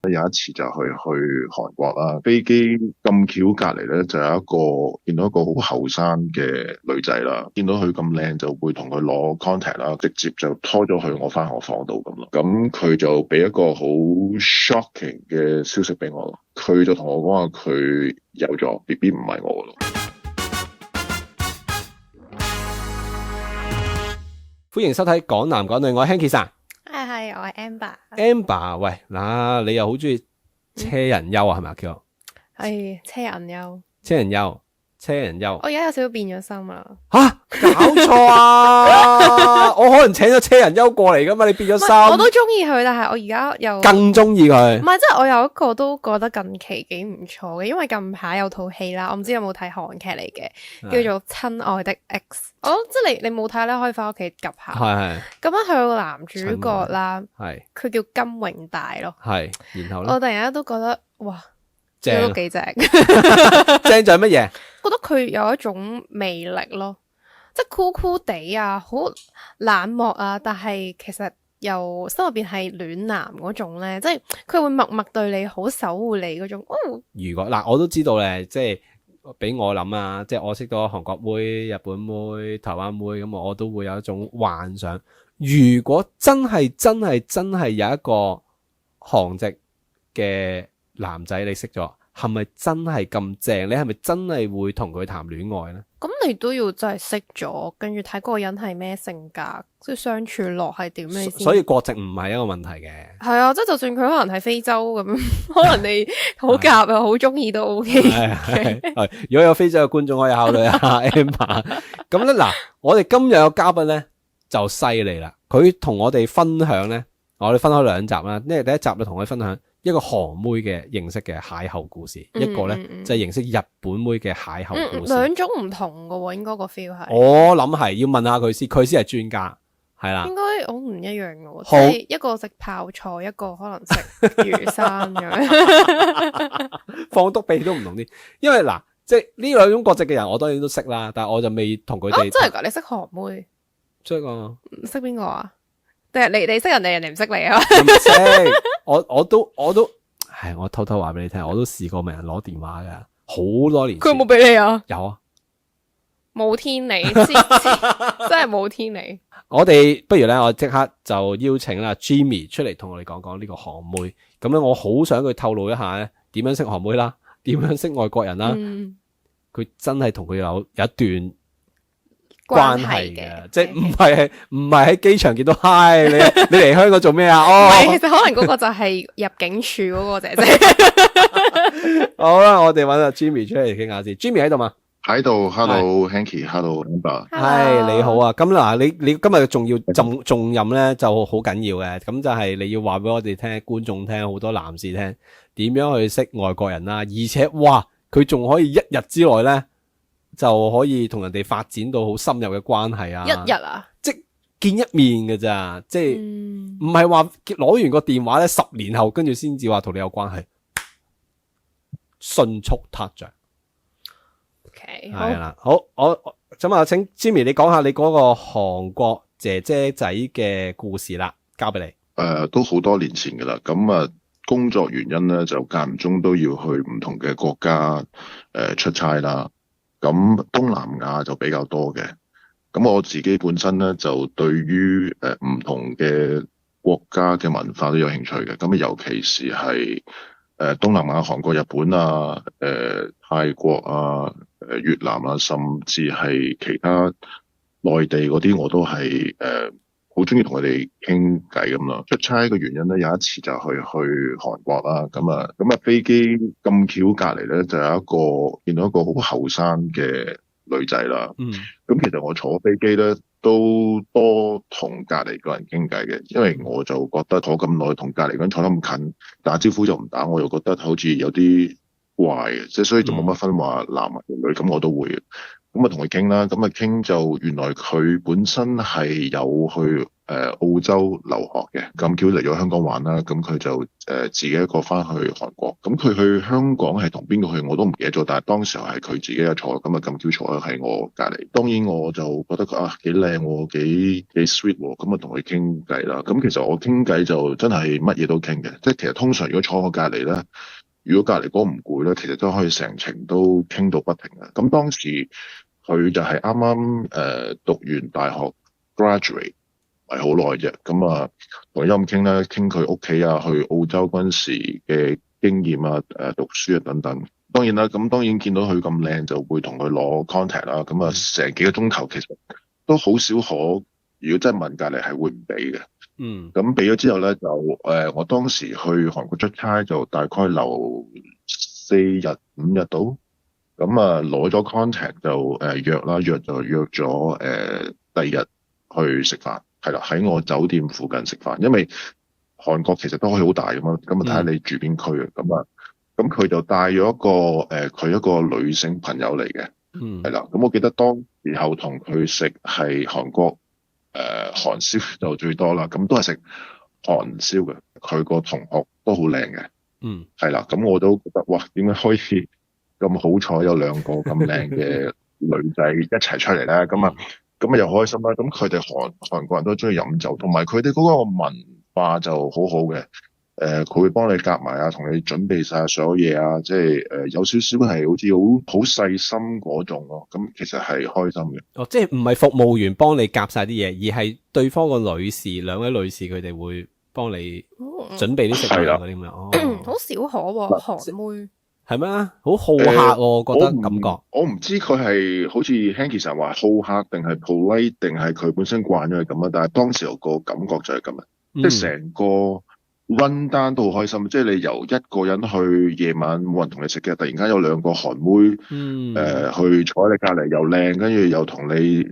咧，有一次就去韓國啦，飛機咁巧隔離咧就有一個見到一個好後生嘅女仔啦，見到佢咁靚就會同佢攞 contact 啦，直接就拖咗去我返學房度咁咯。咁佢就俾一個好 shocking 嘅消息俾我咯，佢就同我講話佢有咗 BB 唔係我咯。歡迎收睇港男港女，我係 Hanky 生。係，我係 Amber。Amber， 喂，嗱，你又好中意車人優啊？係咪叫？係車人優。車人優，車人優。我而家有少少變咗心啦。吓，搞錯啊！我可能請咗車人優過嚟噶嘛，你變咗心。我都中意佢，但係我而家又更中意佢。唔係，即係我有一個都覺得近期幾唔錯嘅，因為近排有套戲啦，我唔知有冇睇韓劇嚟嘅，叫做《親愛的 X》。我即係你冇睇咧，可以翻屋企 𥄫 下。係。咁樣佢有個男主角啦，係佢叫金永大咯。係。然後咧，我突然間都覺得哇，正都幾正。正就係乜嘢？覺得佢有一種魅力咯。即係酷酷地啊，好冷漠啊，但係其實又心入邊係暖男嗰種咧，即係佢會默默對你好，守護你嗰種。如果嗱，我都知道咧，即係俾我諗啊，即係我識到韓國妹、日本妹、台灣妹，咁我都會有一種幻想。如果真係有一個韓籍嘅男仔你識咗，係咪真係咁正？你係咪真係會同佢談戀愛呢？咁你都要真係識咗，跟住睇嗰個人係咩性格，即係相處落係點樣先。所以國籍唔係一個問題嘅。係啊，即係就算佢可能喺非洲咁，可能你好夾啊，好中意都 OK。係，如果有非洲嘅觀眾可以考慮下 Amber。咁咧嗱，我哋今日嘅嘉賓咧就犀利啦，佢同我哋分享咧，我哋分開兩集啦。因為第一集就同佢分享一個韓妹嘅認識嘅邂逅故事，一個咧就係認識日本妹嘅邂逅故事。兩種唔同嘅喎，應該個 feel 係。我諗係要問下佢先，佢先係專家，係啦。應該好唔一樣嘅喎，即係一個食泡菜，一個可能食魚生咁樣。放督鼻都唔同啲，因為嗱，即係呢兩種國籍嘅人，我當然都識啦，但係我就未同佢哋。真係㗎？你識韓妹？識啊？識邊個啊？定係你識人哋，人哋唔識你啊？唔識，我都，係我偷偷話俾你聽，我都試過問人攞電話㗎，好多年前。佢有冇俾你啊？有啊，冇天理，真係冇天理。我哋不如咧，我即刻就邀請啦 Jimmy 出嚟同我哋講講呢個韓妹。咁咧，我好想佢透露一下咧，點樣識韓妹啦，點樣識外國人啦。佢真係同佢有一段關係嘅，即係唔係喺機場見到嗨，你嚟香港做咩啊？哦，其實可能嗰個就係入境處嗰個姐姐。好啦，我哋揾阿 Jimmy 出嚟傾下先。Jimmy 喺度嘛？喺度 ，Hello Hanky，Hello Amber。係你好啊，咁嗱，你今日仲要重任咧就好緊要嘅，咁就係你要話俾我哋聽，觀眾聽，好多男士聽，點樣去識外國人啦？而且哇，佢仲可以一日之內咧。就可以同人哋發展到好深入嘅關係啊！一日啊，即見一面㗎咋，即係唔係話攞完個電話咧，10年後跟住先至話同你有關係，迅速撻着。OK，係啦，好，我咁啊，請 Jimmy 你講下你嗰個韓國姐姐仔嘅故事啦，交俾你。都好多年前㗎啦，咁啊工作原因咧就間唔中都要去唔同嘅國家出差啦。咁東南亞就比較多嘅，咁我自己本身咧就對於唔同嘅國家嘅文化都有興趣嘅，咁尤其是係東南亞、韓國、日本啊、泰國啊、越南啊，甚至係其他內地嗰啲，我都係好中意同佢哋傾偈咁咯。出差嘅原因咧，有一次就去韓國啦，咁啊飛機咁巧隔離咧，就有一個見到一個好後生嘅女仔啦。咁其實我坐飛機咧都多同隔離個人傾偈嘅，因為我就覺得坐咁耐同隔離個人坐得咁近，打招呼就唔打，我又覺得好似有啲怪嘅，即係所以就冇乜分話男或女，咁我都會嘅。咁啊同佢傾啦，咁啊傾就原來佢本身係有去澳洲留學嘅，咁佢嚟咗香港玩啦，咁佢就自己一個翻去韓國，咁佢去香港係同邊個去我都唔記得咗，但係當時候係佢自己一坐，咁啊咁巧坐喺我隔離，當然我就覺得佢幾靚喎，幾 sweet 喎，咁啊同佢傾偈啦，咁其實我傾偈就真係乜嘢都傾嘅，即係其實通常如果坐我隔離咧，如果隔離嗰個唔攰咧，其實都可以成程都傾到不停嘅。咁當時佢就係啱啱讀完大學 graduate。唔係好耐啫，咁啊同佢咁傾啦，傾佢屋企啊，去澳洲嗰陣時嘅經驗啊，讀書啊等等。當然啦，咁當然見到佢咁靚，就會同佢攞 contact 啦。咁啊，成幾個鐘頭其實都好少可，如果真係問隔離係會唔俾嘅。咁俾咗之後咧，就我當時去韓國出差就大概留4日5日到，咁啊攞咗 contact 就約啦，約咗第二日去食飯。係啦，喺我酒店附近食飯，因為韓國其實都可以好大㗎嘛，咁啊睇下你住邊區啊，咁佢就帶咗一個佢一個女性朋友嚟嘅，係啦，咁我記得當時候同佢食係韓國韓燒就最多啦，咁都係食韓燒嘅，佢個同學都好靚嘅，係啦，咁我都覺得哇，點解可以咁好彩有兩個咁靚嘅女仔一齊出嚟咧？咁又開心啦！咁佢哋韓國人都中意飲酒，同埋佢哋嗰個文化就好好嘅。佢會幫你夾埋啊，同你準備晒所有嘢啊，即係有少少係好似好細心嗰種咯。咁其實係開心嘅。哦，即係唔係服務員幫你夾晒啲嘢，而係對方個女士，兩位女士佢哋會幫你準備啲食物嗰啲咁樣。哦，好少可喎，韓妹。係咩？好好客喎，我覺得感覺。我唔知佢係好似 Hanky 實話好客定係 polite 定係佢本身慣咗係咁啊。但係當時個感覺就係咁啊，即係成個 run down 都好開心。即係你由一個人去夜晚冇人同你食嘅，突然間有兩個韓妹去坐喺你隔離又靚，跟住又同你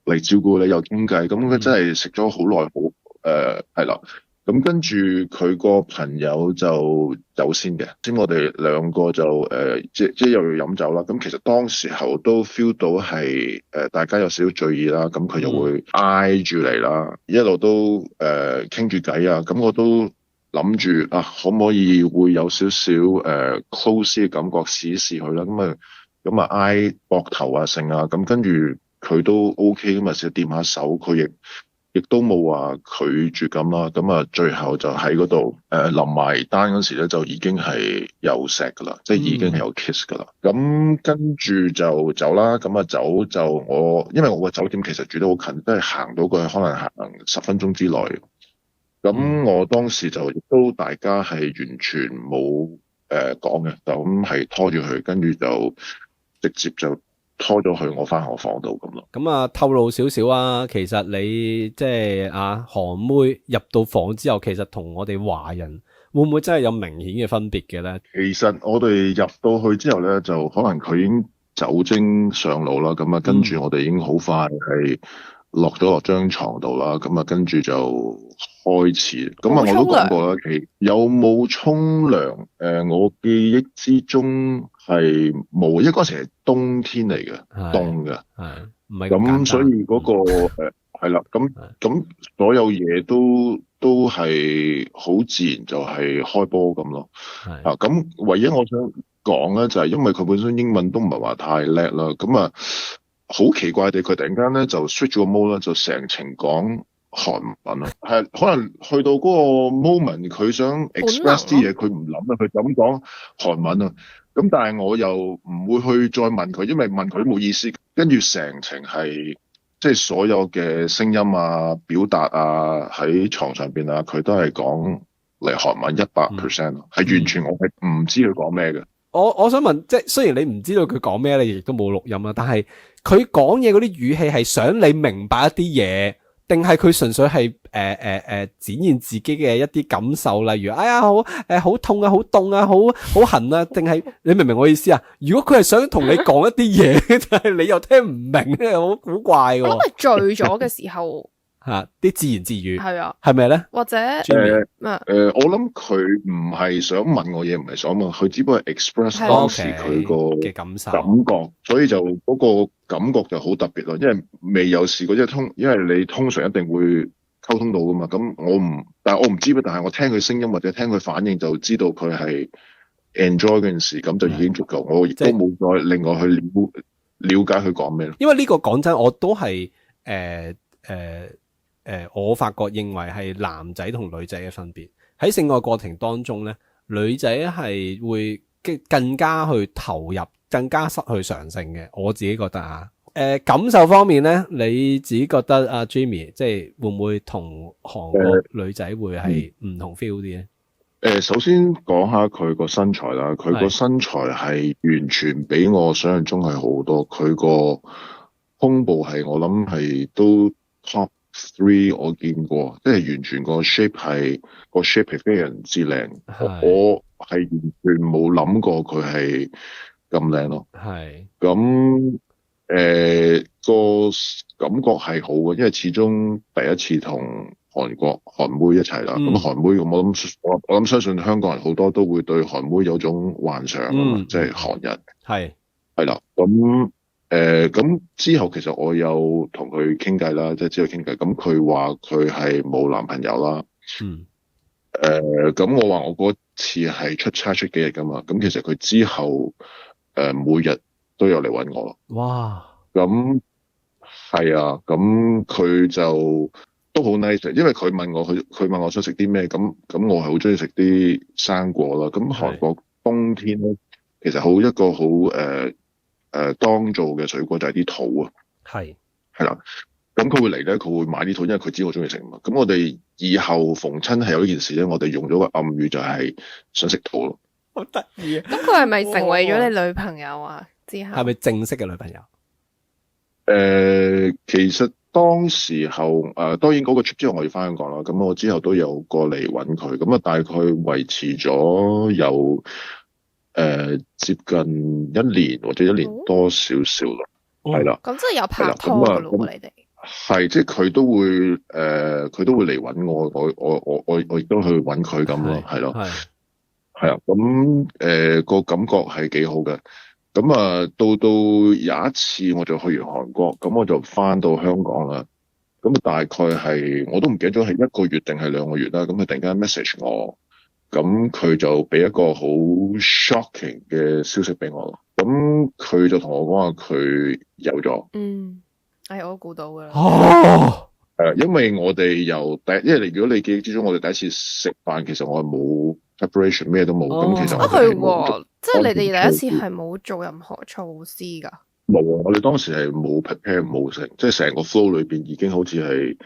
嚟照顧你又傾偈，咁佢真係食咗好耐好係啦。咁跟住佢個朋友就走先嘅，先我哋兩個就即又要飲酒啦。咁其實當時候都 feel 到係大家有少少醉意啦。咁佢就會挨住嚟啦，一路都傾住偈啊。咁我都諗住啊，可唔可以會有少少close 嘅感覺試一試佢啦。咁啊挨膊頭啊剩啊。咁跟住佢都 OK 咁啊，試掂下手，佢亦都冇話拒絕咁啦，咁啊最後就喺嗰度臨埋單嗰時咧，就已經係有錫噶啦，即係已經係有 kiss 噶啦。咁跟住就走啦，咁啊走就因為我個酒店其實住得好近，都係行到過去可能行10分鐘之內。咁我當時就亦都大家係完全冇講嘅，就咁係拖住佢，跟住就直接就拖咗去我翻學房度咁咯。咁啊，透露少少啊，其實你即係韓妹入到房之後，其實同我哋華人會唔會真係有明顯嘅分別嘅咧？其實我哋入到去之後咧，就可能佢已經酒精上腦啦，咁啊跟住我哋已經好快係落咗落張床度啦，咁啊跟住就開始。咁啊我都講過啦，有冇沖涼？我記憶之中係冇，因為嗰時係冬天嚟嘅，凍嘅，係唔係咁所以嗰個係啦，咁所有嘢都係好自然就係開波咁咯。咁唯一我想講咧就係因為佢本身英文都唔係話太叻啦，咁啊好奇怪地佢突然間咧就 switch 咗個 mode 啦，就成程講韓文咯，係可能去到嗰個 moment 佢想 express 啲嘢，佢唔諗啦，佢就咁講韓文啊。咁但係我又唔會去再問佢，因為問佢都冇意思。跟住成程係即係所有嘅聲音啊、表達啊喺床上邊啊，佢都係講嚟韓文100%，係完全我係唔知佢講咩嘅。我想問，即係雖然你唔知道佢講咩，你亦都冇錄音啦，但係佢講嘢嗰啲語氣係想你明白一啲嘢，定係佢純粹係展現自己嘅一啲感受，例如哎呀好痛啊，好凍啊，好痕啊，定係你明唔明我意思啊？如果佢係想同你講一啲嘢，但係你又聽唔明咧，好古怪喎。我諗係醉咗嘅時候嚇啲自言自語，係啊，係咪咧？或者我諗佢唔係想問我嘢，唔係想問，佢只不過係 express 當時佢個嘅感受，所以就嗰個感覺就好特別咯。因為未有試過，因為你通常一定會溝通到噶嘛。咁但係我唔知咩，但係我聽佢聲音或者聽佢反應就知道佢係 enjoy 嗰件事，咁就已經足夠。我亦都冇再另外去了解佢講咩咯。因為呢個講真，我都係我發覺認為係男仔同女仔嘅分別喺性愛過程當中咧，女仔係會更加去投入，更加失去常性嘅。我自己覺得啊，感受方面咧，你自己覺得阿 Jimmy 即係會唔會同韓國女仔會係唔同 feel 啲咧？首先講下佢個身材啦，佢個身材係完全比我想象中係好多。佢個胸部係我諗係都 top 3我見過，即係完全個 shape 係非常之靚。我係完全冇諗過佢係咁靚咯。係咁個感覺係好嘅，因為始終第一次同韓妹一齊啦。咁韓妹我諗相信香港人好多都會對韓妹有種幻想㗎嘛，即係韓人係啦。咁之後其實我有同佢傾偈啦，即係之後傾偈。咁佢話佢係冇男朋友啦。咁我話我嗰次係出差出幾日㗎嘛。咁其實佢之後每日都有嚟搵我咯。哇！咁係啊，咁佢就都好 nice，因為佢問我想食啲咩，咁我係好中意食啲生果啦。咁韓國冬天咧，其實一個好當造嘅水果就係啲桃啊。係啦，咁佢會嚟咧，佢會買啲桃，因為佢知我中意食嘛。咁我哋以後逢親係有呢件事咧，我哋用咗個暗語就係想食桃咯。好得意啊！咁佢係咪成為咗你女朋友啊？之後係咪正式嘅女朋友？其實當時候當然嗰個 trip 之後我要翻香港啦，咁我之後都有過嚟揾佢，咁啊大概維持咗有接近1年或者1年多少少啦，係啦。咁即係有拍拖噶咯喎，你哋係即係佢都會嚟揾我，我亦都去揾佢咁咯，係咯，係啊，咁個感覺係幾好嘅。咁到有一次我就去完韓國，咁我就翻到香港啦。咁大概係我都唔記得咗係1個月定係2個月啦。咁佢突然間 message 我，咁佢就俾一個好 shocking 嘅消息俾我咯。咁佢就同我講話佢有咗。我估到噶啦。因為我哋因為如果你記憶之中，我哋第一次食飯，其實我係冇 preparation， 咩都冇。咁其實係即係你哋第一次係冇做任何措施㗎？冇啊！我哋當時係冇 prepare 冇食，即係成個 flow 裏邊已經好似係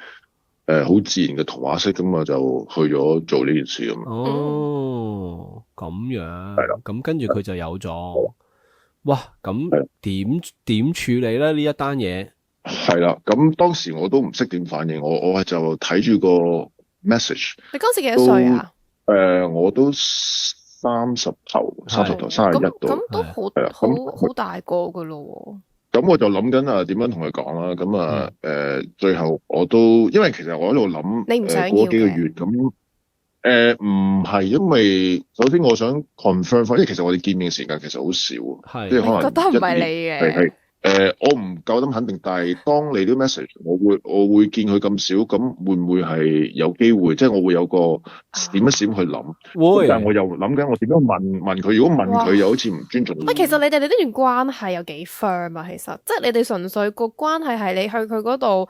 好自然嘅童話式咁啊，就去咗做呢件事咁。哦，咁樣係啦。咁跟住佢就有咗。哇！咁點處理咧呢一單嘢？係啦，咁當時我都唔識點反應，我就睇住個 message。你嗰時幾多歲啊？我都30頭31度，咁好大個噶咯喎。咁我就諗緊點樣同佢講啦。咁最後我都因為其實我喺度諗，你唔想要過幾個月咁唔係，因為首先我想 confirm 翻，因為其實我哋見面時間其實好少，即係可能覺得唔係你嘅。我唔夠膽肯定，但係當你啲 message，我會見佢咁少，咁會唔會係有機會？即係我會有個閃一閃去諗。但係我又諗緊，我點樣問佢？如果問佢又好似唔尊重。其實你哋呢段關係有幾 firm 啊？其實即係你哋純粹個關係係你去佢嗰度，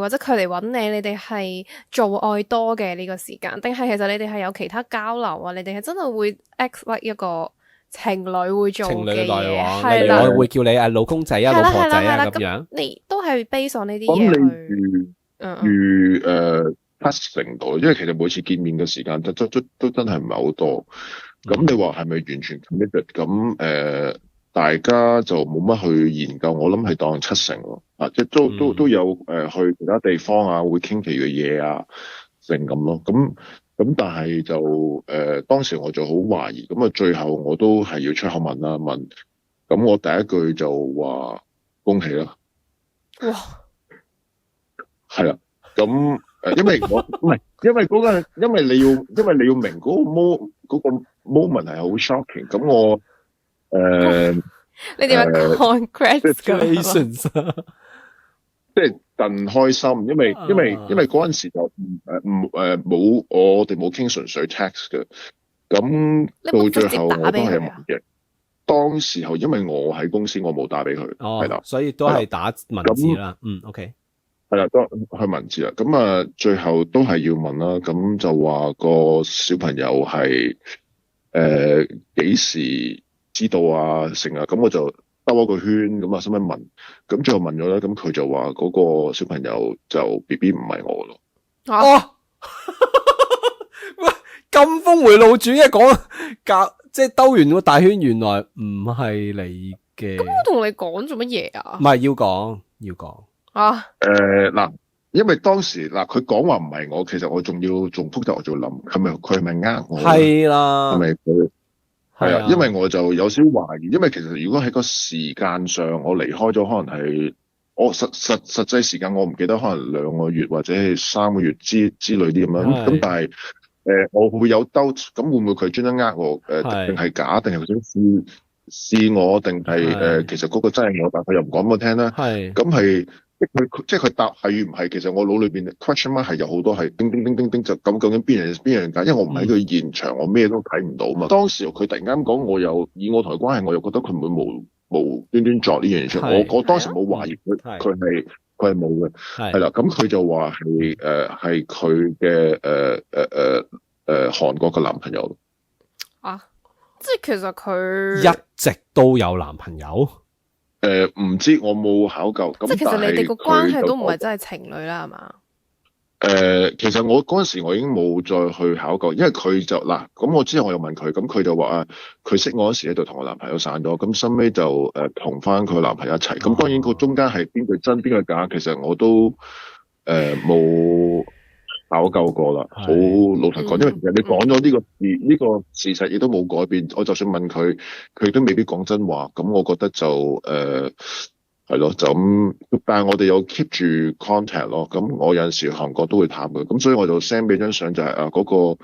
或者佢嚟揾你，你哋係做愛多嘅呢個時間，定係其實你哋係有其他交流啊？你哋係真係會 act like 一個情侶會做嘅嘢，係啦，我會叫你老公仔啊、老婆仔啊咁樣。你都係 base on 呢啲嘢去。testing 到，因為其實每次見面嘅時間都真係唔係好多。咁你話係咪完全 committed？咁大家就冇乜去研究，我諗係當70%咯。即係都有去其他地方啊，會傾其嘅嘢啊，成咁咯。咁但係就當時我就好懷疑，咁最後我都係要出口問啦，咁我第一句就話恭喜啦。哇！係啦，咁因為我唔係，因為因為你要明嗰個 moment 係好 shocking。咁我你點樣 congrats 咁？即係戥開心，因為嗰陣時就冇我哋冇傾純粹 text 嘅。咁到最後我都係問嘅。當時候因為我喺公司，我冇打俾佢，係啦，所以都係打文字啦。OK。係啦，都係文字啦。咁啊，最後都係要問啦。咁就話個小朋友係幾時知道啊？成啊？咁我就兜咗個圈，咁啊，使乜問？咁最後問咗咧，咁佢就話嗰個小朋友就 BB 唔係我咯。喂，咁峰回路轉嘅講即係兜完個大圈，原來唔係你嘅。咁我同你講做乜嘢啊？唔係要講。嗱，因為當時嗱佢講話唔係我，其實我仲複雜，我仲諗佢係咪呃我？係啦，係咪佢？係啊，因為我就有少懷疑，因為其實如果喺個時間上我離開咗，可能係我實際時間我唔記得，可能2個月或者係3個月之類啲咁樣。咁但係我會有兜，咁會唔會佢專登呃我？定係假？定係佢想試我？定係其實嗰個真係我，但佢又唔講俾我聽咧。係咁係。即係佢答係與唔係，其實我腦裏邊 question mark 係有好多係叮叮叮叮叮，就咁究竟邊樣假？因為我唔喺佢現場，我咩都睇唔到嘛。當時佢突然間講，以我同佢關係，我又覺得佢唔會無端端作呢樣嘢出嚟。我當時冇懷疑佢係冇嘅，係啦。咁佢就話係佢嘅韓國嘅男朋友。即係其實佢一直都有男朋友。唔知我冇考究。即係其實你哋個關係都唔係真係情侶啦，係嘛？其實我嗰陣時我已經冇再去考究，因為佢就嗱，咁我之後我又問佢，咁佢就話佢識我嗰時咧就同我男朋友散咗，咁收尾就同翻佢男朋友一齊。咁當然個中間係邊個真邊個假，其實我都冇考究過啦。好老實講，因為其實你講咗呢個事實亦都冇改變，我就算問佢，佢都未必講真話。咁我覺得就係咯，就咁。但係我哋有 keep 住 contact 咯。咁我有陣時韓國都會探佢，咁所以我就 send 俾張相，就係嗰個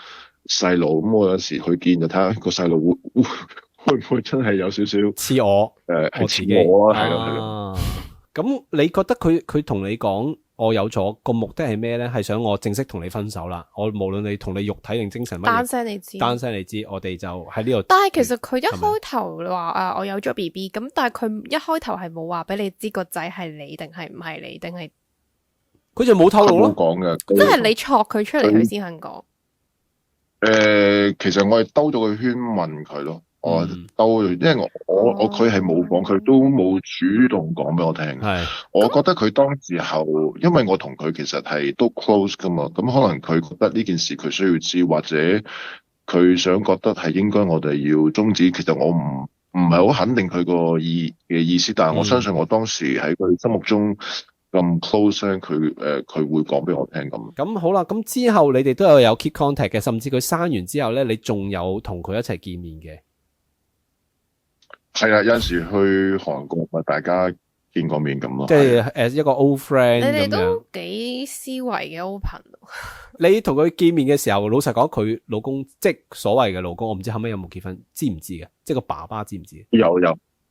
細路。咁我有時去見就睇下個細路會唔會真係有少少似我係似我啊？係咯係咯。咁你覺得佢同你講我有咗個目的係咩咧？係想我正式同你分手啦？我無論你同你肉體定精神乜嘢，單聲你知，我哋就喺呢度。但係其實佢一開頭話我有咗 BB，咁但係佢一開頭係冇話俾你知個仔係你定係唔係你，定係佢就冇透露咯。冇講嘅，即係你戳佢出嚟，佢先肯講。其實我係兜咗個圈問佢咯。我兜，因為我佢係冇講，佢都冇主動講俾我聽。係，我覺得佢當時候，因為我同佢其實係都 close 噶嘛，咁可能佢覺得呢件事佢需要知，或者佢想覺得係應該我哋要終止。其實我唔係好肯定佢個意思，但係我相信我當時喺佢心目中咁 close 佢會講俾我聽咁。咁好啦，咁之後你哋都有 keep contact 嘅，甚至佢生完之後咧，你仲有同佢一齊見面嘅。係啊，有陣時去韓國咪大家見過面咁咯。即係一個 old friend 咁樣。你哋都幾思維嘅 open。你同佢見面嘅時候，老實講，佢老公即係所謂嘅老公，我唔知後尾有冇結婚，知唔知嘅？即係個爸爸知唔知？有，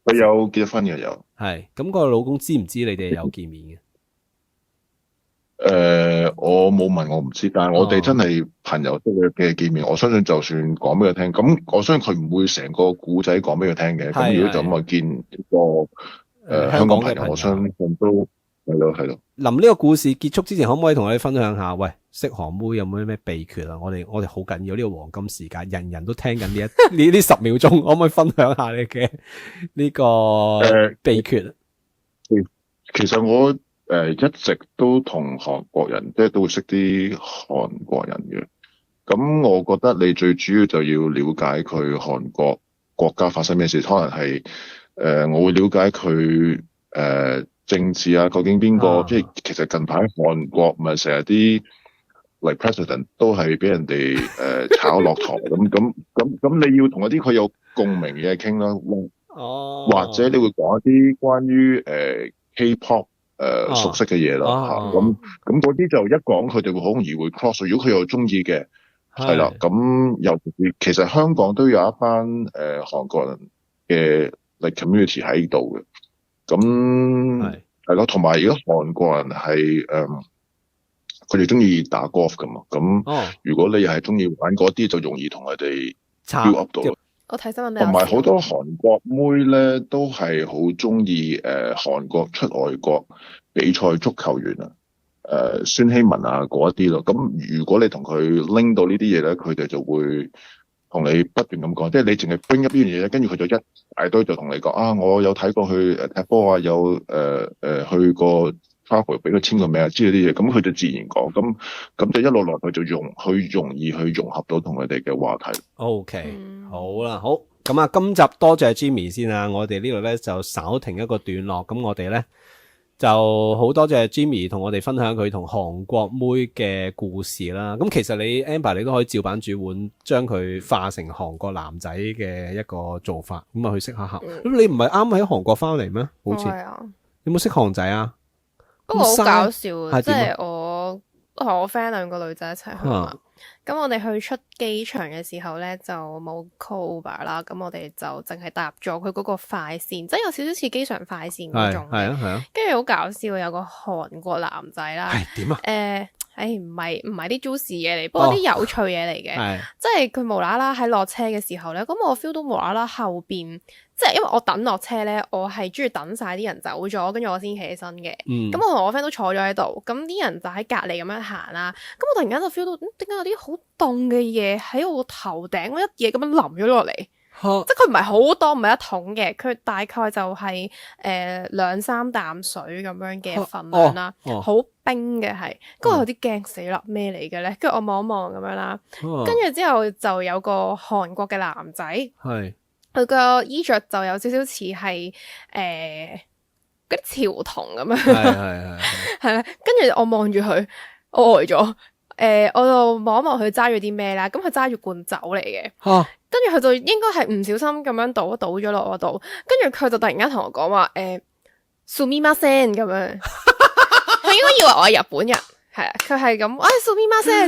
佢有結婚嘅有。係，咁個老公知唔知你哋有見面嘅？我冇問，我唔知，但係我哋真係朋友嘅見面，我相信就算講俾佢聽，咁我相信佢唔會成個故仔講俾佢聽嘅。咁如果就咁見一個香港朋友，我相信都係咯。臨呢個故事結束之前，可唔可以同我哋分享下？喂，識韓妹有冇啲咩秘訣啊？我哋好緊要呢個黃金時間，人人都聽緊呢10秒鐘，可唔可以分享下你嘅呢個秘訣？其實我一直都同韓國人，即係都會識啲韓國人嘅。咁我覺得你最主要就要了解佢韓國國家發生咩事，可能係我會了解佢政治啊，究竟邊個？即係其實近排韓國咪成日啲嚟 president 都係俾人哋炒落台咁，你要同一啲佢有共鳴嘅傾啦。或者你會講一啲關於K-pop 熟悉嘅嘢啦嚇。咁嗰啲就一講佢哋會好容易會 cross。如果佢又中意嘅，係啦，咁尤其實香港都有一班韓國人嘅 like community 喺度嘅。咁係咯，同埋而家韓國人係佢哋中意打 golf 噶嘛。咁如果你又係中意玩嗰啲，就容易同佢哋 build up 到。我睇新聞同埋好多韓國妹咧，都係好中意韓國出外國比賽足球員啊，孫希文啊嗰一啲咯。咁如果你同佢拎到呢啲嘢咧，佢哋就會同你不斷咁講，即係你淨係 bring up 呢樣嘢咧，跟住佢就一大堆就同你講啊，我有睇過去踢波啊，有去過 travel 俾佢簽個名啊之類啲嘢，咁佢就自然講，咁就一路落去就容易去融合到同佢哋嘅話題。OK，好啦，好，咁啊，今集多謝 Jimmy 先啊，我哋呢度咧就稍停一個段落，咁我哋咧就好多謝 Jimmy 同我哋分享佢同韓國妹嘅故事啦。咁其實你 Amber 你都可以照版煮碗，將佢化成韓國男仔嘅一個做法，咁啊去識下客。咁你唔係啱喺韓國翻嚟咩？好似有冇識韓仔啊？不過好搞笑，即係我同我 friend 兩個女仔一齊去嘛。咁我哋去出機場嘅時候咧，就冇 call Uber 啦。咁我哋就淨係搭咗佢嗰個快線，即係有少少似機場快線嗰種。係啊。跟住好搞笑，有個韓國男仔啦。係點啊？唔係啲 juicy 嘢嚟，不過啲有趣嘢嚟嘅。即係佢無啦啦喺落車嘅時候咧，咁我 feel 到無啦啦後邊。即係因為我等落車咧，我係中意等晒啲人走咗，跟住我先企起身嘅。咁我同我 friend 都坐咗喺度，咁啲人就喺隔離咁樣行啦。咁我突然間就 feel 到，點解有啲好凍嘅嘢喺我頭頂，我一嘢咁樣淋咗落嚟。即係佢唔係好多，唔係一桶嘅，佢大概就係2-3啖水咁樣嘅份量啦，好冰嘅係。跟住我有啲驚死啦，咩嚟嘅咧？跟住我望一望咁樣啦，跟住之後就有個韓國嘅男仔。佢個衣着就有少少似係嗰啲潮童咁樣，係啦。跟住我望住佢，我呆咗。我就望一望佢揸住啲咩啦。咁佢揸住罐酒嚟嘅，跟住佢就應該係唔小心咁樣倒咗落我度。跟住佢就突然間同我講話sumimasen咁樣，佢應該以為我係日本人。係啊，佢係咁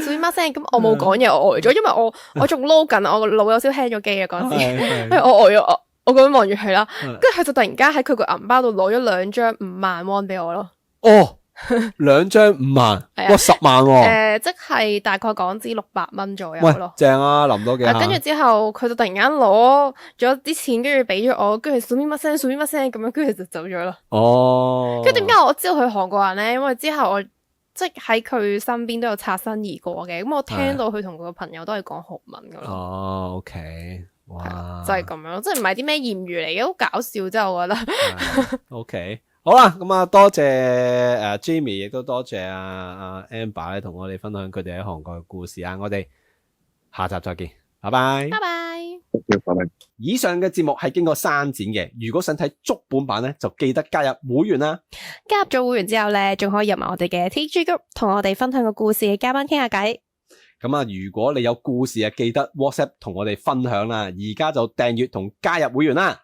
，sumimasen，咁我冇講嘢，我呆咗，因為我仲撈緊，我個腦有少輕咗機啊嗰陣時，我呆咗，我咁樣望住佢啦，跟住佢就突然間喺佢個銀包度攞咗2張5萬won俾我咯。哦，2張5萬，哇10萬喎。即係大概港紙600蚊左右咯。正啊，淋多幾下。跟住之後佢就突然間攞咗啲錢，跟住俾咗我，跟住sumimasen咁樣，跟住就走咗咯。哦。跟住點解我知道佢韓國人咧？因為之後我。即係喺佢身邊都有擦身而過嘅，咁我聽到佢同佢個朋友都係講韓文噶咯。哦 ，OK， 哇，就係咁樣，即係唔係啲咩艷遇嚟嘅，好搞笑真係我覺得。OK， 好啦，咁啊多謝Jimmy，亦都多謝阿 Amber 咧，同我哋分享佢哋喺韓國嘅故事啊！我哋下集再見，拜拜。拜拜。以上嘅節目係經過刪剪嘅，如果想睇足本版咧，就記得加入會員啦。加入咗會員之後咧，仲可以入埋我哋嘅 TG Group，同我哋分享個故事嘅嘉賓傾下偈。咁啊，如果你有故事啊，記得 WhatsApp 同我哋分享啦。而家就訂閱同加入會員啦。